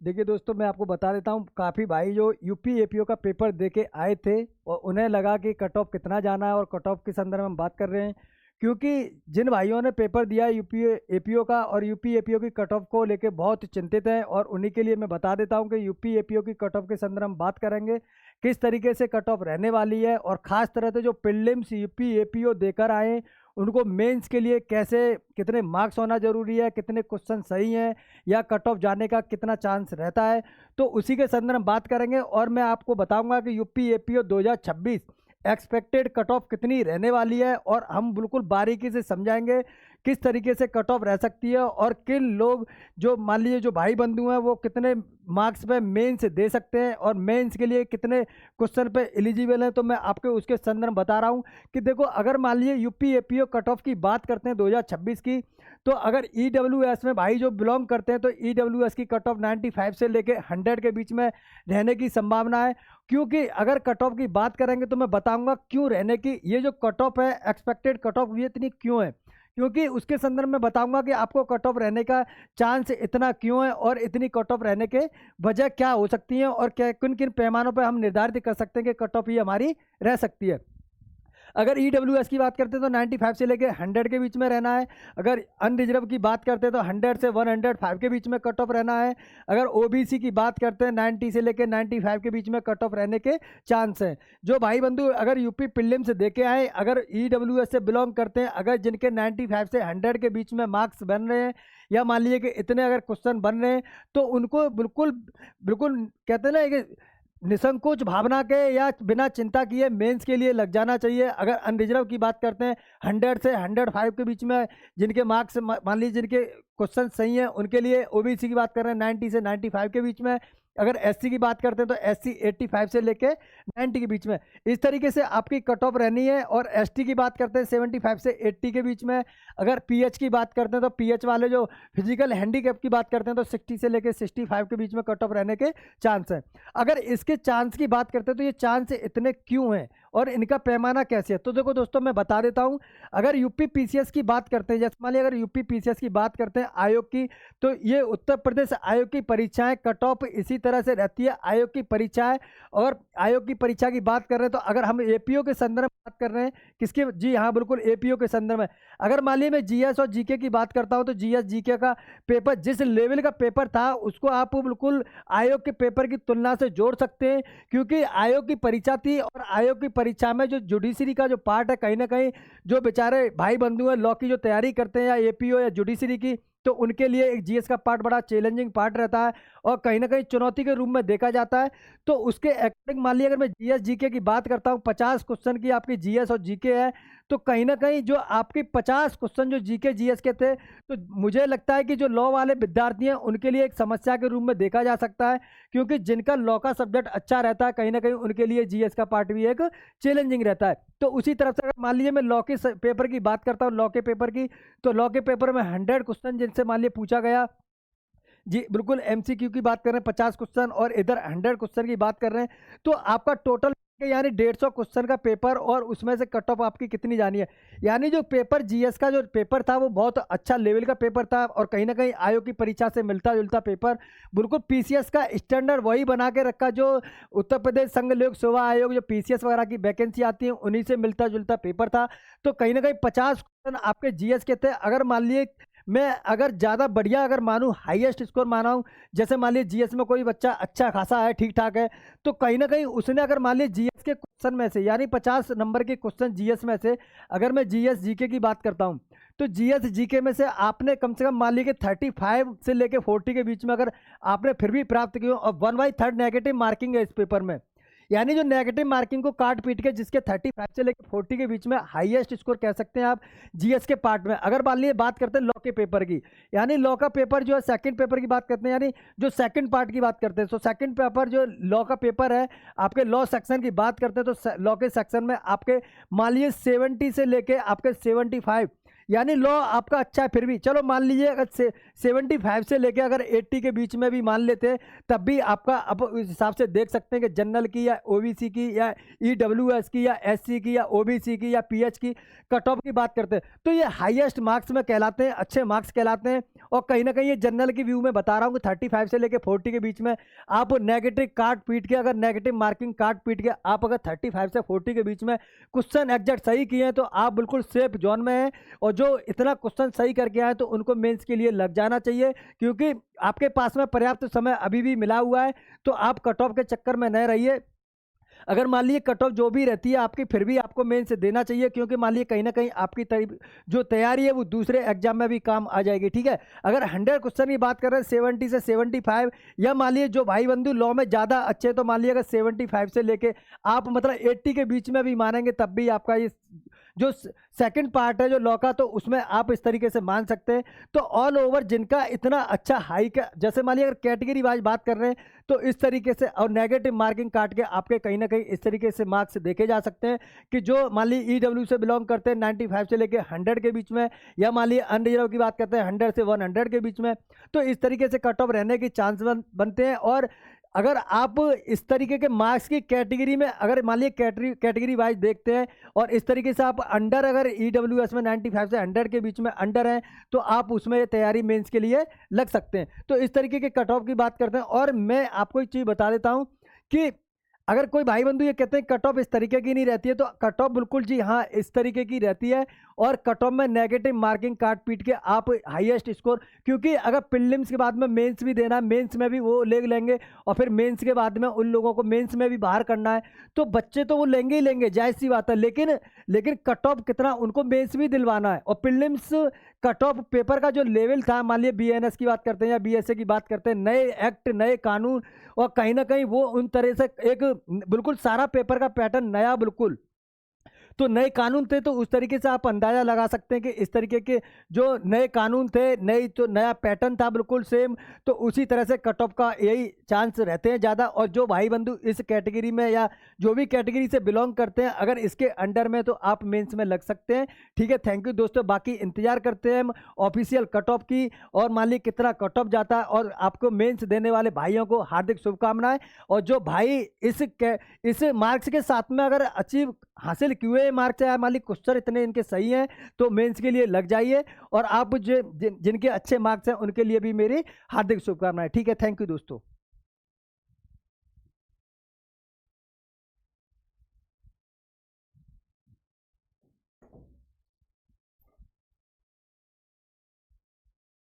देखिए दोस्तों, मैं आपको बता देता हूँ, काफ़ी भाई जो यूपी एपीओ का पेपर दे के आए थे और उन्हें लगा कि कट ऑफ कितना जाना है और कट ऑफ के संदर्भ में हम बात कर रहे हैं। क्योंकि जिन भाइयों ने पेपर दिया है यूपी एपीओ का और यूपी एपीओ की कट ऑफ को लेके बहुत चिंतित हैं, और उन्हीं के लिए मैं बता देता हूं कि यूपी एपीओ की कट ऑफ के संदर्भ में बात करेंगे, किस तरीके से कट ऑफ रहने वाली है, और ख़ास तरह से जो प्रीलिम्स यूपी एपीओ देकर आए उनको मेंस के लिए कैसे कितने मार्क्स होना जरूरी है, कितने क्वेश्चन सही हैं, या कट ऑफ जाने का कितना चांस रहता है। तो उसी के संदर्भ में बात करेंगे, और मैं आपको बताऊंगा कि UP APO 2026 expected cut off कितनी रहने वाली है, और हम बिल्कुल बारीकी से समझाएंगे किस तरीके से कट ऑफ रह सकती है, और किन लोग जो मान लीजिए जो भाई बंधु हैं वो कितने मार्क्स पे मेंस दे सकते हैं और मेंस के लिए कितने क्वेश्चन पे एलिजिबल हैं। तो मैं आपको उसके संदर्भ बता रहा हूँ कि देखो, अगर मान लीजिए यूपी एपीओ कट ऑफ की बात करते हैं 2026 की, तो अगर ईडब्ल्यूएस में भाई जो बिलोंग करते हैं तो ईडब्ल्यूएस की कट ऑफ 95 से लेके 100 के बीच में रहने की संभावना है। क्योंकि अगर कट ऑफ की बात करेंगे तो मैं बताऊंगा क्यों रहने की, ये जो कट ऑफ है एक्सपेक्टेड कट ऑफ ये इतनी क्यों है, क्योंकि उसके संदर्भ में बताऊंगा कि आपको कट ऑफ रहने का चांस इतना क्यों है और इतनी कट ऑफ रहने के वजह क्या हो सकती है, और क्या किन किन पैमानों पर हम निर्धारित कर सकते हैं कि कट ऑफ ये हमारी रह सकती है। अगर ईडब्ल्यूएस की बात करते हैं तो 95 से लेकर 100 के बीच में रहना है। अगर अनरिजर्व की बात करते हैं तो 100 से 105 के बीच में कट ऑफ रहना है। अगर ओबीसी की बात करते हैं 90 से लेकर 95 के बीच में कट ऑफ रहने के चांस हैं। जो भाई बंधु अगर यूपी प्रीलिम्स दे के आए, अगर ईडब्ल्यूएस से बिलोंग करते हैं, अगर जिनके 95 से 100 के बीच में मार्क्स बन रहे हैं, या मान लीजिए कि इतने अगर क्वेश्चन बन रहे हैं, तो उनको बिल्कुल बिल्कुल कहते हैं ना कि निसंकोच भावना के या बिना चिंता किए मेंस के लिए लग जाना चाहिए। अगर अनरिजर्व की बात करते हैं 100 से 105 के बीच में जिनके मार्क्स मान लीजिए जिनके क्वेश्चन सही हैं, उनके लिए ओबीसी की बात कर रहे हैं 90 से 95 के बीच में। अगर एससी की बात करते हैं तो एससी 85 से लेके 90 के बीच में, इस तरीके से आपकी कट ऑफ रहनी है। और एसटी की बात करते हैं 75 से 80 के बीच में। अगर पीएच की बात करते हैं तो पीएच वाले जो फिजिकल हैंडीकैप की बात करते हैं तो 60 से लेके 65 के बीच में कट ऑफ रहने के चांस हैं। अगर इसके चांस की बात करते हैं तो ये चांस इतने क्यों हैं और इनका पैमाना कैसे है, तो देखो दोस्तों मैं बता देता हूं। अगर यूपी पीसीएस की बात करते हैं, जैसे मान लीजिए अगर यूपी पीसीएस की बात करते हैं आयोग की, तो ये उत्तर प्रदेश आयोग की परीक्षाएं कट ऑफ इसी तरह से रहती है। आयोग की परीक्षाएं, और आयोग की परीक्षा की बात कर रहे हैं तो अगर हम एपीओ के संदर्भ में बात कर रहे हैं, किसके, जी हाँ बिल्कुल एपीओ के संदर्भ में। अगर मान लीजिए मैं जीएस और जीके की बात करता हूं तो जीएस जीके का पेपर जिस लेवल का पेपर था उसको आप बिल्कुल आयोग के पेपर की तुलना से जोड़ सकते हैं, क्योंकि आयोग की परीक्षा थी। और आयोग की परीक्षा में जो जुडिशरी का जो पार्ट है, कहीं ना कहीं जो बेचारे भाई बंधु हैं लॉ की जो तैयारी करते हैं या एपीओ या जुडिशरी की, तो उनके लिए एक जीएस का पार्ट बड़ा चैलेंजिंग पार्ट रहता है और कहीं ना कहीं चुनौती के रूप में देखा जाता है। तो उसके अकॉर्डिंग मान लीजिए अगर मैं जीएस जीके की बात करता हूँ, 50 क्वेश्चन की आपकी जीएस और जीके है, तो कहीं ना कहीं जो आपकी 50 क्वेश्चन जो जीके जीएस के थे, तो मुझे लगता है कि जो लॉ वाले विद्यार्थी हैं उनके लिए एक समस्या के रूप में देखा जा सकता है, क्योंकि जिनका लॉ का सब्जेक्ट अच्छा रहता है कहीं ना कहीं उनके लिए जीएस का पार्ट भी एक चैलेंजिंग रहता है। तो उसी तरफ से अगर मान लीजिए मैं लॉ के पेपर की बात करता हूँ, लॉ के पेपर की, तो लॉ के पेपर में 100 क्वेश्चन जिनसे मान लीजिए पूछा गया, जी बिल्कुल एमसीक्यू की बात कर रहे हैं 50 क्वेश्चन, और इधर 100 क्वेश्चन की बात कर रहे हैं, तो आपका टोटल यानी 150 क्वेश्चन का पेपर, और उसमें से कट ऑफ आपकी कितनी जानी है। यानी जो पेपर जीएस का जो पेपर था वो बहुत अच्छा लेवल का पेपर था, और कहीं ना कहीं आयोग की परीक्षा से मिलता जुलता पेपर, बिल्कुल पीसीएस का स्टैंडर्ड वही बना के रखा जो उत्तर प्रदेश संघ लोक सेवा आयोग जो पीसीएस वगैरह की वैकेंसी आती है उन्हीं से मिलता जुलता पेपर था। तो कहीं ना कहीं 50 क्वेश्चन आपके जीएस के थे। अगर मान लीजिए मैं अगर ज़्यादा बढ़िया अगर मानूँ, हाईएस्ट स्कोर मानाऊँ, जैसे मान लीजिए जीएस में कोई बच्चा अच्छा खासा है, ठीक ठाक है, तो कहीं ना कहीं उसने अगर मान लीजिए जीएस के क्वेश्चन में से यानी 50 नंबर के क्वेश्चन जीएस में से, अगर मैं जीएस जीके की बात करता हूँ, तो जीएस जीके में से आपने कम से कम मान लीजिए 35 से लेके 40 के बीच में अगर आपने फिर भी प्राप्त किया, और 1/3 नेगेटिव मार्किंग है इस पेपर में, यानी जो नेगेटिव मार्किंग को काट पीट के जिसके 35 से लेकर 40 के बीच में हाईएस्ट स्कोर कह सकते हैं आप जीएस के पार्ट में। अगर मान लीजिए बात करते हैं लॉ के पेपर की, यानी लॉ का पेपर जो है सेकंड पेपर की बात करते हैं, यानी जो सेकंड पार्ट की बात करते हैं, तो सेकंड पेपर जो लॉ का पेपर है, आपके लॉ सेक्शन की बात करते हैं तो लॉ के सेक्शन में आपके मान लीजिए 70 से लेके आपके 75 यानी लॉ आपका अच्छा है, फिर भी चलो मान लीजिए अगर 75 से लेके अगर 80 के बीच में भी मान लेते हैं, तब भी आपका अब इस हिसाब से देख सकते हैं कि जनरल की या ओबीसी की या ईडब्ल्यूएस की या एससी की या ओबीसी की या पीएच की कट ऑफ की बात करते हैं, तो ये हाईएस्ट मार्क्स में कहलाते हैं, अच्छे मार्क्स कहलाते हैं। और कहीं ना कहीं ये जनरल की व्यू में बता रहा हूँ कि 35 से लेके 40 के बीच में आप नेगेटिव काट पीट के, अगर नेगेटिव मार्किंग काट पीट के आप अगर 35 से 40 के बीच में क्वेश्चन एग्जैक्ट सही किए हैं तो आप बिल्कुल सेफ जोन में हैं। और जो इतना क्वेश्चन सही करके आए तो उनको मेंस के लिए लग जाना चाहिए, क्योंकि आपके पास में पर्याप्त समय अभी भी मिला हुआ है। तो आप कट ऑफ के चक्कर में न रहिए। अगर मान लीजिए कट ऑफ जो भी रहती है आपकी, फिर भी आपको मेन से देना चाहिए, क्योंकि मान लीजिए कहीं ना कहीं आपकी जो तैयारी है वो दूसरे एग्जाम में भी काम आ जाएगी। ठीक है, अगर 100 क्वेश्चन की बात कर रहे हैं 70 से 75, या मान लीजिए जो भाई बंधु लॉ में ज़्यादा अच्छे हैं तो मान लीजिए अगर 75 से लेके आप मतलब 80 के बीच में भी मानेंगे तब भी आपका ये जो सेकंड पार्ट है जो लॉ का, तो उसमें आप इस तरीके से मान सकते हैं। तो ऑल ओवर जिनका इतना अच्छा हाई का, जैसे मान लीजिए अगर कैटेगरी वाइज बात कर रहे हैं तो इस तरीके से, और नेगेटिव मार्किंग काट के आपके कहीं ना कहीं इस तरीके से मार्क्स देखे जा सकते हैं कि जो मान लीजिए ईडब्ल्यू से बिलोंग करते हैं 95 से लेके 100 के बीच में, या मान लीजिए अनरिजर्व की बात करते हैं 100 से 100 के बीच में, तो इस तरीके से कट ऑफ रहने की चांस बनते हैं। और अगर आप इस तरीके के मार्क्स की कैटेगरी में अगर मान लीजिए कैटेगरी वाइज देखते हैं और इस तरीके से आप अंडर, अगर ईडब्ल्यूएस में 95 से 100 के बीच में अंडर हैं तो आप उसमें तैयारी मेंस के लिए लग सकते हैं। तो इस तरीके के कट ऑफ की बात करते हैं। और मैं आपको एक चीज़ बता देता हूं कि अगर कोई भाई बंधु ये कहते हैं कट ऑफ इस तरीके की नहीं रहती है, तो कट ऑफ बिल्कुल जी हाँ इस तरीके की रहती है। और कट ऑफ में नेगेटिव मार्किंग काट पीट के आप हाईएस्ट स्कोर, क्योंकि अगर प्रीलिम्स के बाद में मेंस भी देना है, मेंस में भी वो ले लेंगे, और फिर मेंस के बाद में उन लोगों को मेंस में भी बाहर करना है, तो बच्चे तो वो लेंगे ही लेंगे, जायज़ सी बात है। लेकिन कट ऑफ कितना उनको मेंस भी दिलवाना है। और प्रीलिम्स कट ऑफ पेपर का जो लेवल था, मान लीजिए बीएनएस की बात करते हैं या बीएसए की बात करते हैं, नए एक्ट नए कानून, और कहीं ना कहीं वो उन तरह से एक बिल्कुल सारा पेपर का पैटर्न नया, बिल्कुल तो नए कानून थे, तो उस तरीके से आप अंदाज़ा लगा सकते हैं कि इस तरीके के जो नए कानून थे, नई तो नया पैटर्न था बिल्कुल सेम, तो उसी तरह से कट ऑफ का यही चांस रहते हैं ज़्यादा। और जो भाई बंधु इस कैटेगरी में या जो भी कैटेगरी से बिलोंग करते हैं, अगर इसके अंडर में तो आप मेंस में लग सकते हैं। ठीक है, थैंक यू दोस्तों। बाकी इंतजार करते हैं हम ऑफिशियल कट ऑफ की, और मान लीजिए कितना कट ऑफ जाता है। और आपको मेंस देने वाले भाइयों को हार्दिक शुभकामनाएं। और जो भाई इस मार्क्स के साथ में अगर अचीव हासिल किए मार्क्स है, मान लीजिए क्वेश्चन इतने इनके सही हैं, तो मेंस के लिए लग जाइए। और आप जिनके अच्छे मार्क्स हैं उनके लिए भी मेरी हार्दिक शुभकामनाएं। ठीक है, थैंक यू दोस्तों।